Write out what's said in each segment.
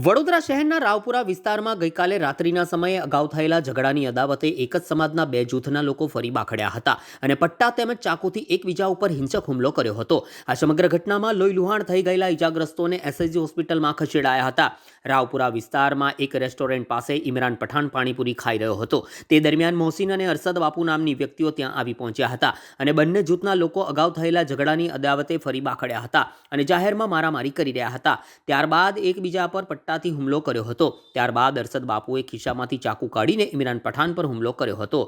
વડોદરા શહેરના રાવપુરા વિસ્તારમાં ગઈકાલે રાત્રિના સમયે અગાઉ થયેલા ઝઘડાની અદાવતે એક જ સમાજના બે જૂથના લોકો ફરી બાખડ્યા હતા અને પટ્ટા તેમજ ચાકુથી એકબીજા ઉપર હિંસક હુમલો કર્યો હતો. આ સમગ્ર ઘટનામાં લોહીલુહાણ થઈ ગયેલા ઇજાગ્રસ્તોને એસએસજી હોસ્પિટલમાં ખસેડાયા હતા. રાવપુરા વિસ્તારમાં એક રેસ્ટોરન્ટ પાસે ઇમરાન પઠાણ પાણીપુરી ખાઈ રહ્યો હતો. તે દરમિયાન મોહસિન અને અરશદ બાપુ નામની વ્યક્તિઓ ત્યાં આવી પહોંચ્યા હતા અને બંને જૂથના લોકો અગાઉ થયેલા ઝઘડાની અદાવતે ફરી બાખડ્યા હતા અને જાહેરમાં મારામારી કરી રહ્યા હતા. ત્યારબાદ એકબીજા પર પટ્ટાથી હુમલો કર્યો હતો. ત્યારબાદ અરશદ બાપુએ ખિસ્સામાંથી ચાકુ કાઢીને ઇમરાન પઠાણ પર હુમલો કર્યો હતો.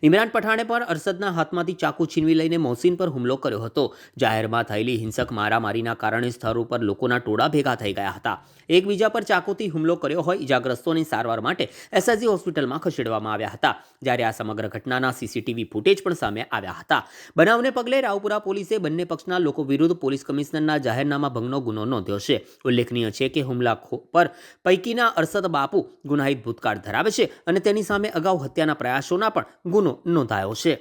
ઇમરાન પઠાણે પણ અરશદના હાથમાંથી ચાકુ છીનવી લઈને મોહસિન પર હુમલો કર્યો હતો. જાહેરમાં થયેલી હિંસક મારામારીના કારણે સ્થળ ઉપર લોકોના ટોળા ભેગા થઈ ગયા હતા. એકબીજા પર ચાકુથી હુમલો કર્યો હોય ઇજાગ્રસ્તોની સારવાર માટે એસએસજી હોસ્પિટલમાં ખસેડવામાં આવ્યા હતા. જ્યારે આ સમગ્ર ઘટનાના સીસીટીવી ફૂટેજ પણ સામે આવ્યા હતા. બનાવને પગલે રાવપુરા પોલીસે બંને પક્ષના લોકો વિરુદ્ધ પોલીસ કમિશનરના જાહેરનામા ભંગનો ગુનો નોંધ્યો છે. ઉલ્લેખનીય છે કે હુમલાખોર પર પૈકીના અરશદ બાપુ ગુનાહિત ભૂતકાળ ધરાવે છે અને તેની સામે અગાઉ હત્યાના પ્રયાસોના પણ ગુનો નોંધાયો છે.